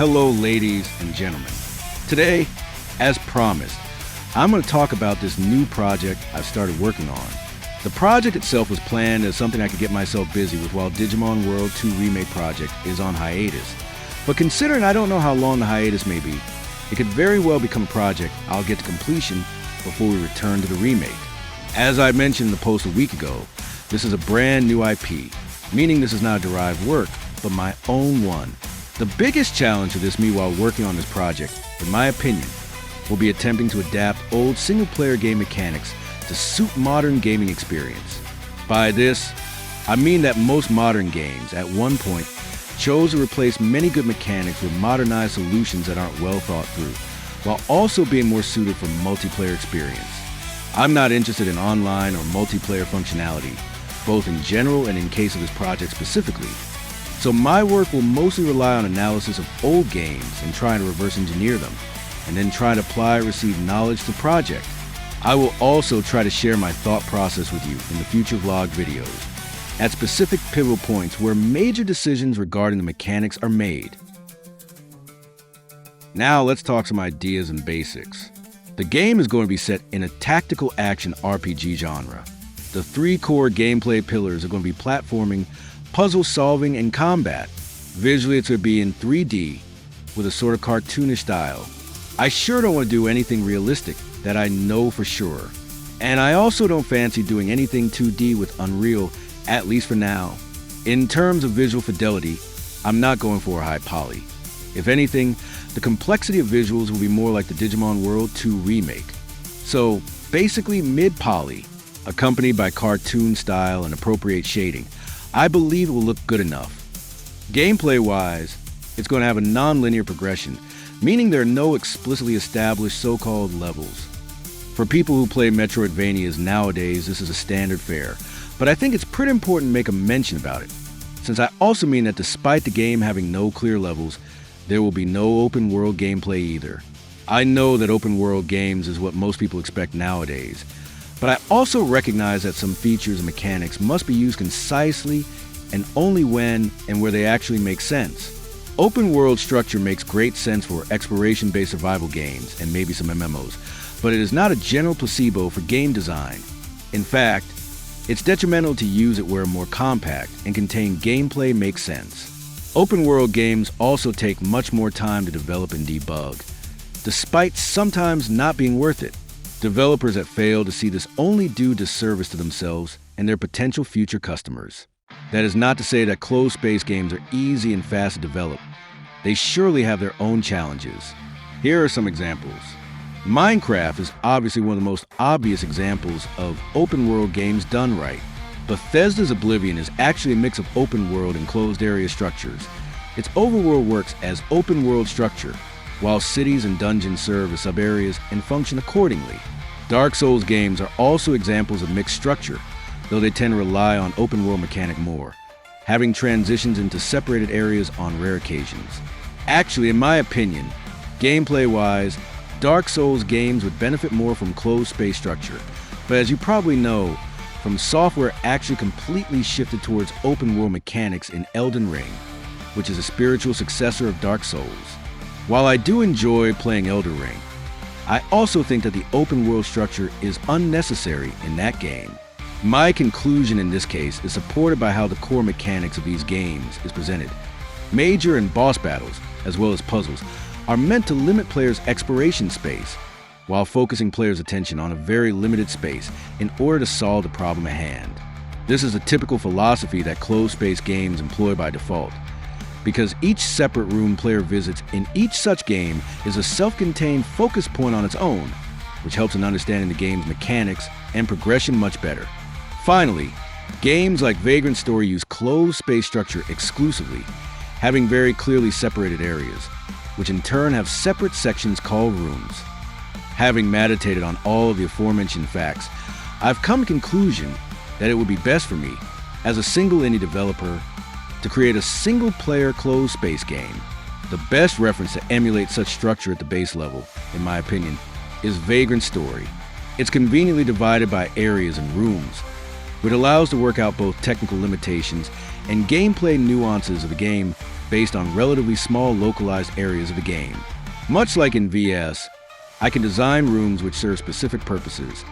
Hello, ladies and gentlemen. Today, as promised, I'm going to talk about this new project I've started working on. The project itself was planned as something I could get myself busy with while Digimon World 2 Remake project is on hiatus. But considering I don't know how long the hiatus may be, it could very well become a project I'll get to completion before we return to the remake. As I mentioned in the post a week ago, this is a brand new IP, meaning this is not a derived work, but my own one. The biggest challenge for me while working on this project, in my opinion, will be attempting to adapt old single-player game mechanics to suit modern gaming experience. By this, I mean that most modern games, at one point, chose to replace many good mechanics with modernized solutions that aren't well thought through, while also being more suited for multiplayer experience. I'm not interested in online or multiplayer functionality, both in general and in case of this project specifically. So my work will mostly rely on analysis of old games and trying to reverse engineer them, and then try to apply received knowledge to the project. I will also try to share my thought process with you in the future vlog videos, at specific pivotal points where major decisions regarding the mechanics are made. Now let's talk some ideas and basics. The game is going to be set in a tactical action RPG genre. The three core gameplay pillars are going to be platforming, puzzle solving, and combat. Visually, it's going to be in 3D with a sort of cartoonish style. I sure don't want to do anything realistic, that I know for sure. And I also don't fancy doing anything 2D with Unreal, at least for now. In terms of visual fidelity, I'm not going for a high poly. If anything, the complexity of visuals will be more like the Digimon World 2 remake. So basically mid-poly, accompanied by cartoon style and appropriate shading. I believe it will look good enough. Gameplay-wise, it's going to have a non-linear progression, meaning there are no explicitly established so-called levels. For people who play Metroidvanias nowadays, this is a standard fare, but I think it's pretty important to make a mention about it, since I also mean that despite the game having no clear levels, there will be no open-world gameplay either. I know that open-world games is what most people expect nowadays, but I also recognize that some features and mechanics must be used concisely and only when and where they actually make sense. Open world structure makes great sense for exploration-based survival games and maybe some MMOs, but it is not a general placebo for game design. In fact, it's detrimental to use it where more compact and contained gameplay makes sense. Open world games also take much more time to develop and debug, despite sometimes not being worth it. Developers that fail to see this only do disservice to themselves and their potential future customers. That is not to say that closed-space games are easy and fast to develop. They surely have their own challenges. Here are some examples. Minecraft is obviously one of the most obvious examples of open-world games done right. Bethesda's Oblivion is actually a mix of open-world and closed-area structures. Its overworld works as open-world structure, while cities and dungeons serve as sub-areas and function accordingly. Dark Souls games are also examples of mixed structure, though they tend to rely on open-world mechanic more, having transitions into separated areas on rare occasions. Actually, in my opinion, gameplay-wise, Dark Souls games would benefit more from closed space structure, but as you probably know, From Software actually completely shifted towards open-world mechanics in Elden Ring, which is a spiritual successor of Dark Souls. While I do enjoy playing Elden Ring, I also think that the open-world structure is unnecessary in that game. My conclusion in this case is supported by how the core mechanics of these games is presented. Major and boss battles, as well as puzzles, are meant to limit players' exploration space, while focusing players' attention on a very limited space in order to solve the problem at hand. This is a typical philosophy that closed-space games employ by default, because each separate room player visits in each such game is a self-contained focus point on its own, which helps in understanding the game's mechanics and progression much better. Finally, games like Vagrant Story use closed space structure exclusively, having very clearly separated areas, which in turn have separate sections called rooms. Having meditated on all of the aforementioned facts, I've come to the conclusion that it would be best for me, as a single indie developer, to create a single-player closed-space game. The best reference to emulate such structure at the base level, in my opinion, is Vagrant Story. It's conveniently divided by areas and rooms, which allows to work out both technical limitations and gameplay nuances of the game based on relatively small localized areas of the game. Much like in VS, I can design rooms which serve specific purposes,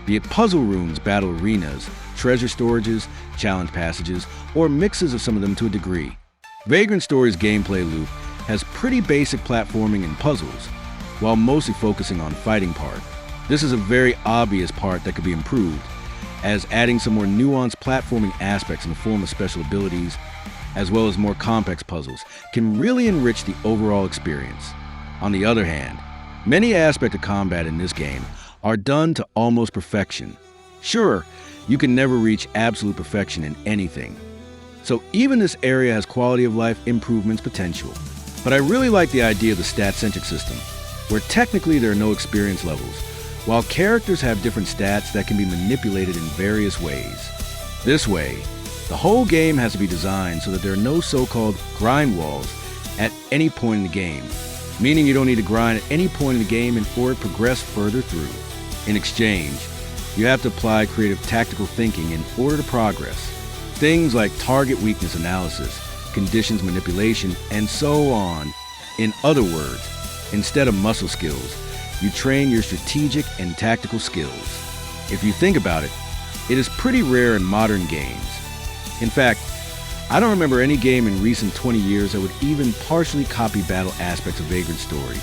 be it puzzle rooms, battle arenas, treasure storages, challenge passages, or mixes of some of them to a degree. Vagrant Story's gameplay loop has pretty basic platforming and puzzles, while mostly focusing on fighting part. This is a very obvious part that could be improved, as adding some more nuanced platforming aspects in the form of special abilities, as well as more complex puzzles, can really enrich the overall experience. On the other hand, many aspects of combat in this game are done to almost perfection. Sure, you can never reach absolute perfection in anything, so even this area has quality of life improvements potential. But I really like the idea of the stat-centric system, where technically there are no experience levels, while characters have different stats that can be manipulated in various ways. This way, the whole game has to be designed so that there are no so-called grind walls at any point in the game, meaning you don't need to grind at any point in the game in order to progress further through. In exchange, you have to apply creative tactical thinking in order to progress. Things like target weakness analysis, conditions manipulation, and so on. In other words, instead of muscle skills, you train your strategic and tactical skills. If you think about it, it is pretty rare in modern games. In fact, I don't remember any game in recent 20 years that would even partially copy battle aspects of Vagrant Story,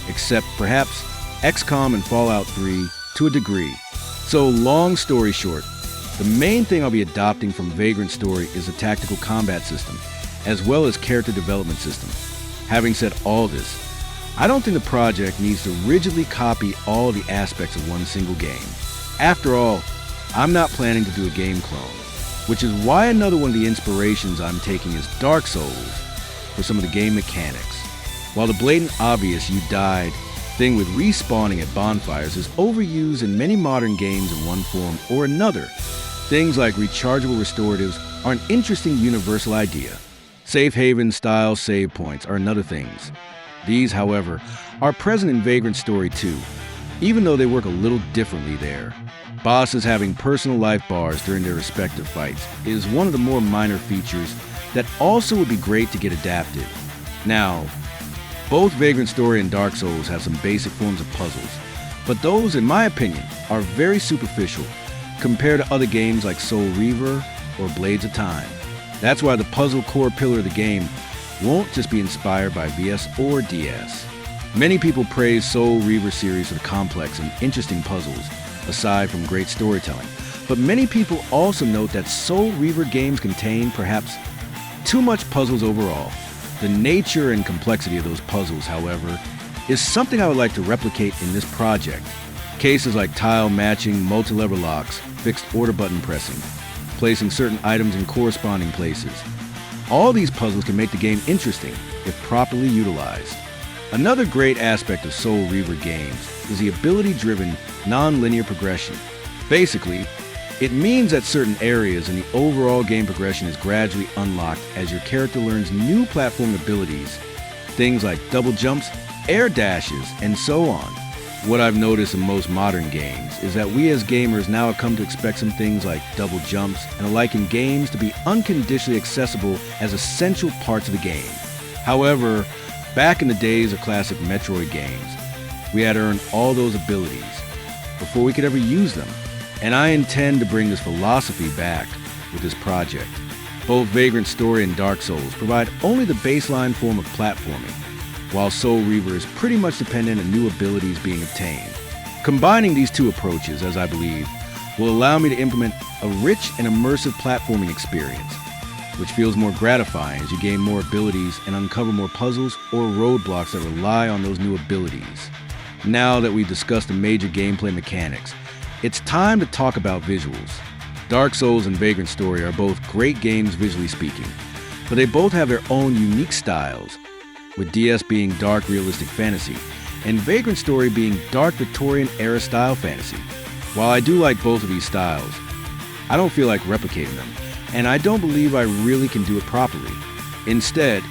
except perhaps XCOM and Fallout 3 to a degree. So long story short, the main thing I'll be adopting from Vagrant Story is a tactical combat system, as well as character development system. Having said all this, I don't think the project needs to rigidly copy all the aspects of one single game. After all, I'm not planning to do a game clone, which is why another one of the inspirations I'm taking is Dark Souls for some of the game mechanics. While the blatant obvious you died thing with respawning at bonfires is overused in many modern games in one form or another, things like rechargeable restoratives are an interesting universal idea. Safe haven style save points are another things. These, however, are present in Vagrant Story too, even though they work a little differently there. Bosses having personal life bars during their respective fights is one of the more minor features that also would be great to get adapted. Now, both Vagrant Story and Dark Souls have some basic forms of puzzles, but those, in my opinion, are very superficial compared to other games like Soul Reaver or Blades of Time. That's why the puzzle core pillar of the game won't just be inspired by VS or DS. Many people praise Soul Reaver series for the complex and interesting puzzles, aside from great storytelling. But many people also note that Soul Reaver games contain perhaps too much puzzles overall. The nature and complexity of those puzzles, however, is something I would like to replicate in this project. Cases like tile matching, multi-lever locks, fixed order button pressing, placing certain items in corresponding places. All these puzzles can make the game interesting if properly utilized. Another great aspect of Soul Reaver games is the ability-driven, non-linear progression. Basically, it means that certain areas in the overall game progression is gradually unlocked as your character learns new platform abilities, things like double jumps, air dashes, and so on. What I've noticed in most modern games is that we as gamers now have come to expect some things like double jumps and the like in games to be unconditionally accessible as essential parts of the game. However, back in the days of classic Metroid games, we had to earn all those abilities before we could ever use them, and I intend to bring this philosophy back with this project. Both Vagrant Story and Dark Souls provide only the baseline form of platforming, while Soul Reaver is pretty much dependent on new abilities being obtained. Combining these two approaches, as I believe, will allow me to implement a rich and immersive platforming experience, which feels more gratifying as you gain more abilities and uncover more puzzles or roadblocks that rely on those new abilities. Now that we've discussed the major gameplay mechanics, it's time to talk about visuals. Dark Souls and Vagrant Story are both great games visually speaking, but they both have their own unique styles, with DS being dark realistic fantasy, and Vagrant Story being dark Victorian era style fantasy. While I do like both of these styles, I don't feel like replicating them, and I don't believe I really can do it properly. Instead,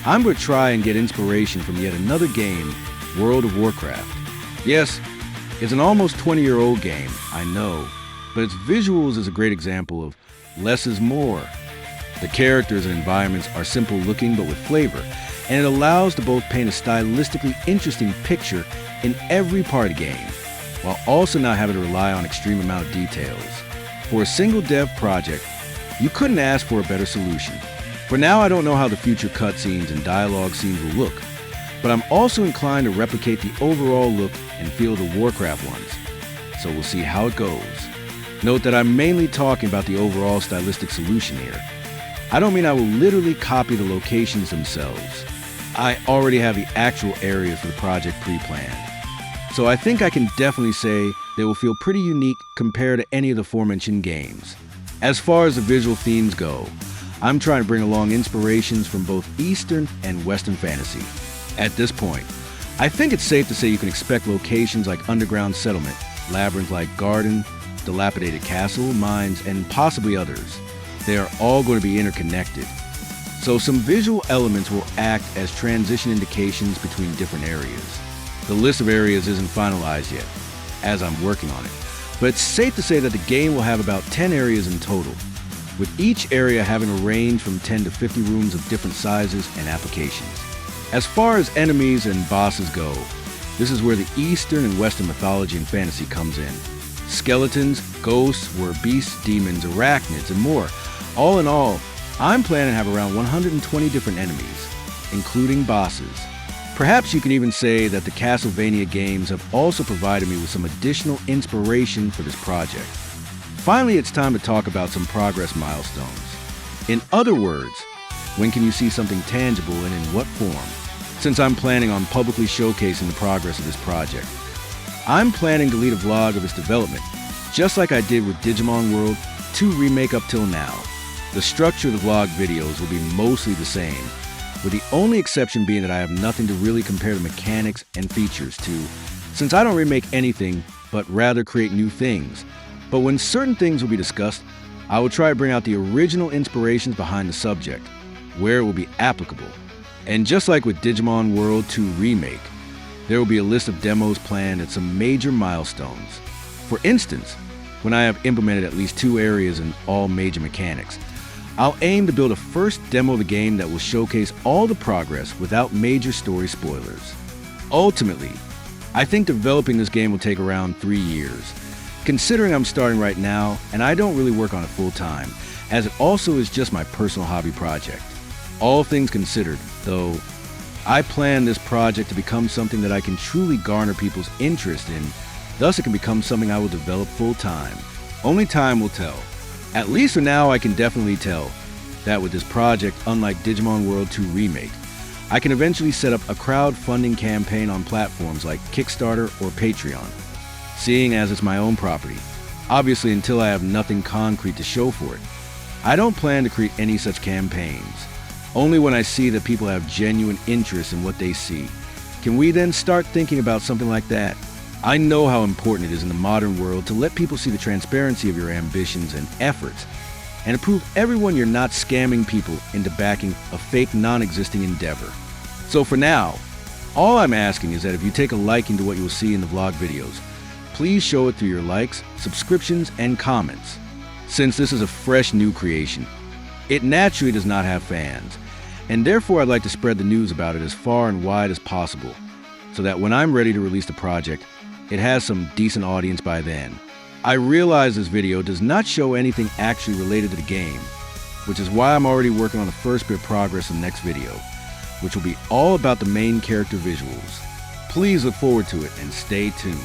I'm going to try and get inspiration from yet another game, World of Warcraft. Yes, it's an almost 20-year-old game, I know, but its visuals is a great example of less is more. The characters and environments are simple looking but with flavor, and it allows to both paint a stylistically interesting picture in every part of the game, while also not having to rely on extreme amount of details. For a single dev project, you couldn't ask for a better solution. For now, I don't know how the future cutscenes and dialogue scenes will look, but I'm also inclined to replicate the overall look and feel of the Warcraft ones, so we'll see how it goes. Note that I'm mainly talking about the overall stylistic solution here. I don't mean I will literally copy the locations themselves. I already have the actual areas for the project pre-planned, so I think I can definitely say they will feel pretty unique compared to any of the aforementioned games. As far as the visual themes go, I'm trying to bring along inspirations from both Eastern and Western fantasy. At this point, I think it's safe to say you can expect locations like underground settlement, labyrinth-like garden, dilapidated castle, mines, and possibly others. They are all going to be interconnected. So some visual elements will act as transition indications between different areas. The list of areas isn't finalized yet, as I'm working on it, but it's safe to say that the game will have about 10 areas in total, with each area having a range from 10 to 50 rooms of different sizes and applications. As far as enemies and bosses go, this is where the Eastern and Western mythology and fantasy comes in. Skeletons, ghosts, were beasts, demons, arachnids, and more. All in all, I'm planning to have around 120 different enemies, including bosses. Perhaps you can even say that the Castlevania games have also provided me with some additional inspiration for this project. Finally, it's time to talk about some progress milestones. In other words, when can you see something tangible and in what form? Since I'm planning on publicly showcasing the progress of this project, I'm planning to lead a vlog of its development, just like I did with Digimon World 2 Remake up till now. The structure of the vlog videos will be mostly the same, with the only exception being that I have nothing to really compare the mechanics and features to, since I don't remake anything, but rather create new things. But when certain things will be discussed, I will try to bring out the original inspirations behind the subject, where it will be applicable. And just like with Digimon World 2 Remake, there will be a list of demos planned at some major milestones. For instance, when I have implemented at least 2 areas in all major mechanics, I'll aim to build a first demo of the game that will showcase all the progress without major story spoilers. Ultimately, I think developing this game will take around 3 years, considering I'm starting right now and I don't really work on it full time, as it also is just my personal hobby project. All things considered, though, I plan this project to become something that I can truly garner people's interest in, thus it can become something I will develop full time. Only time will tell. At least for now, I can definitely tell that with this project, unlike Digimon World 2 Remake, I can eventually set up a crowdfunding campaign on platforms like Kickstarter or Patreon, seeing as it's my own property. Obviously, until I have nothing concrete to show for it, I don't plan to create any such campaigns. Only when I see that people have genuine interest in what they see, can we then start thinking about something like that. I know how important it is in the modern world to let people see the transparency of your ambitions and efforts, and to prove everyone you're not scamming people into backing a fake, non-existing endeavor. So for now, all I'm asking is that if you take a liking to what you will see in the vlog videos, please show it through your likes, subscriptions, and comments. Since this is a fresh new creation, it naturally does not have fans, and therefore I'd like to spread the news about it as far and wide as possible, so that when I'm ready to release the project, it has some decent audience by then. I realize this video does not show anything actually related to the game, which is why I'm already working on the first bit of progress in the next video, which will be all about the main character visuals. Please look forward to it and stay tuned.